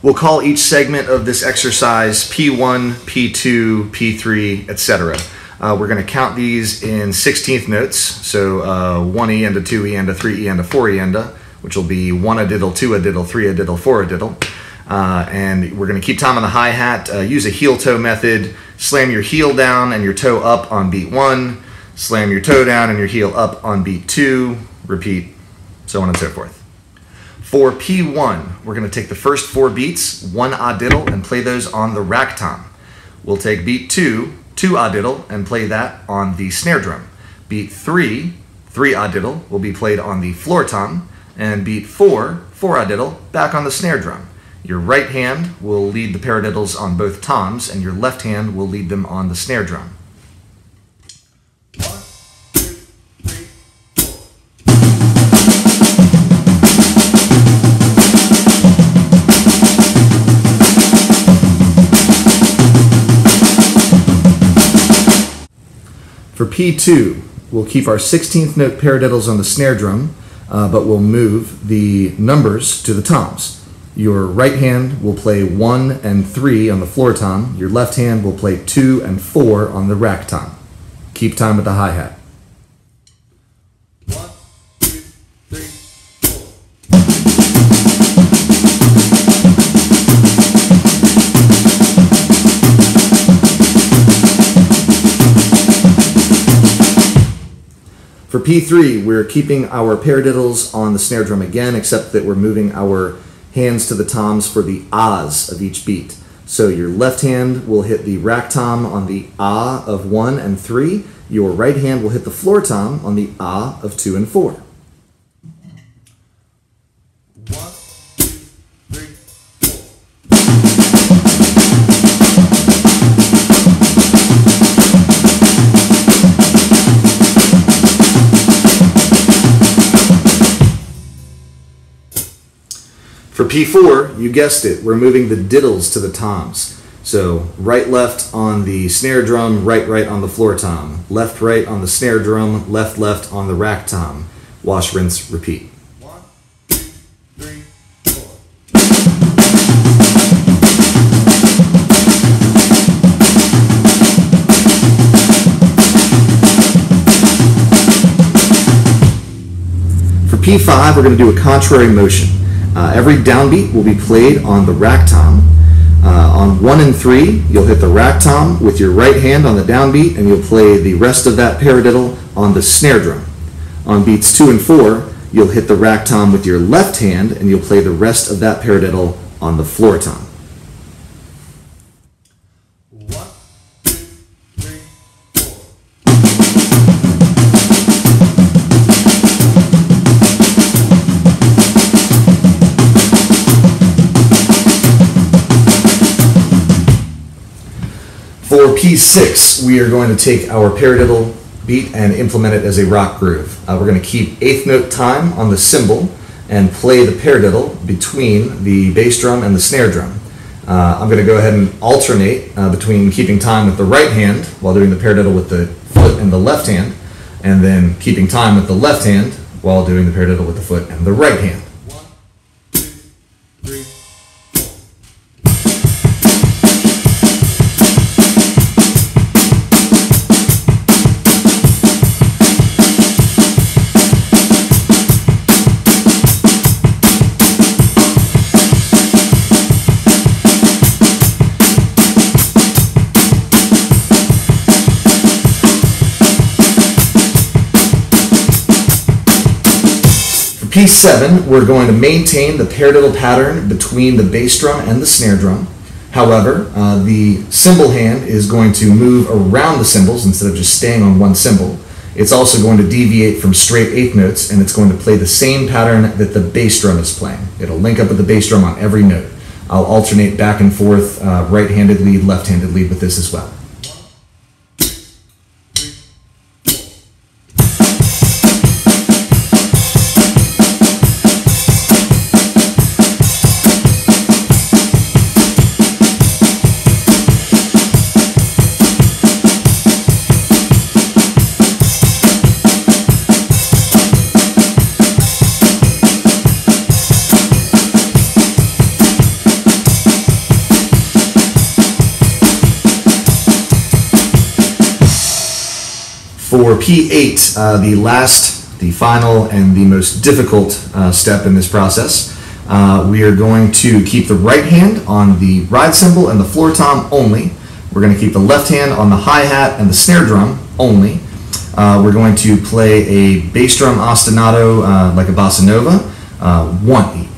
We'll call each segment of this exercise P1, P2, P3, etc. We're going to count these in 16th notes, so 1 E and a 2 E and a 3 E and a 4 E and a, which will be 1 a diddle, 2 a diddle, 3 a diddle, 4 a diddle. And we're going to keep time on the hi-hat, use a heel-toe method, slam your heel down and your toe up on beat 1, slam your toe down and your heel up on beat 2, repeat, so on and so forth. For P1, we're going to take the first 4 beats, 1 a diddle, and play those on the rack tom. We'll take beat 2, 2 a diddle, and play that on the snare drum. Beat 3, 3 a diddle, will be played on the floor tom, and beat 4, 4 a diddle, back on the snare drum. Your right hand will lead the paradiddles on both toms, and your left hand will lead them on the snare drum. For P2, we'll keep our 16th note paradiddles on the snare drum, but we'll move the numbers to the toms. Your right hand will play 1 and 3 on the floor tom. Your left hand will play 2 and 4 on the rack tom. Keep time with the hi-hat. For P3, we're keeping our paradiddles on the snare drum again, except that we're moving our hands to the toms for the ahs of each beat. So your left hand will hit the rack tom on the ah of 1 and 3. Your right hand will hit the floor tom on the ah of 2 and 4. 1, 2, 3, 4. For P4, you guessed it, we're moving the diddles to the toms. So right, left on the snare drum, right, right on the floor tom. Left, right on the snare drum, left, left on the rack tom. Wash, rinse, repeat. 1, 2, 3, 4. For P5, we're going to do a contrary motion. Every downbeat will be played on the rack tom. On 1 and 3, you'll hit the rack tom with your right hand on the downbeat, and you'll play the rest of that paradiddle on the snare drum. On beats 2 and 4, you'll hit the rack tom with your left hand, and you'll play the rest of that paradiddle on the floor tom. 1, 2, 3, 4. For P6, we are going to take our paradiddle beat and implement it as a rock groove. We're going to keep 8th note time on the cymbal and play the paradiddle between the bass drum and the snare drum. I'm going to go ahead and alternate between keeping time with the right hand while doing the paradiddle with the foot and the left hand, and then keeping time with the left hand while doing the paradiddle with the foot and the right hand. 1, 2, 3. P7, we're going to maintain the paradiddle pattern between the bass drum and the snare drum. However, the cymbal hand is going to move around the cymbals instead of just staying on one cymbal. It's also going to deviate from straight 8th notes, and it's going to play the same pattern that the bass drum is playing. It'll link up with the bass drum on every note. I'll alternate back and forth, right-handed lead, left-handed lead with this as well. P8, the final and the most difficult step in this process, we are going to keep the right hand on the ride cymbal and the floor tom only. We're going to keep the left hand on the hi-hat and the snare drum only. We're going to play a bass drum ostinato like a bossa nova. 1 E,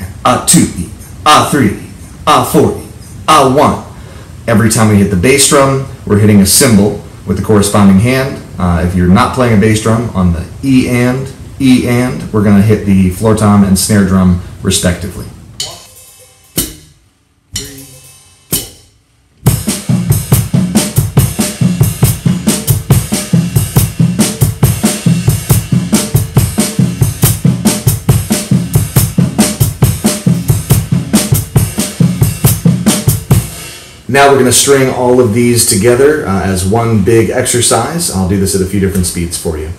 2 E, 3 E, 4 E, 1. Every time we hit the bass drum, we're hitting a cymbal with the corresponding hand. If you're not playing a bass drum, on the E and, we're going to hit the floor tom and snare drum respectively. Now we're going to string all of these together as one big exercise. I'll do this at a few different speeds for you.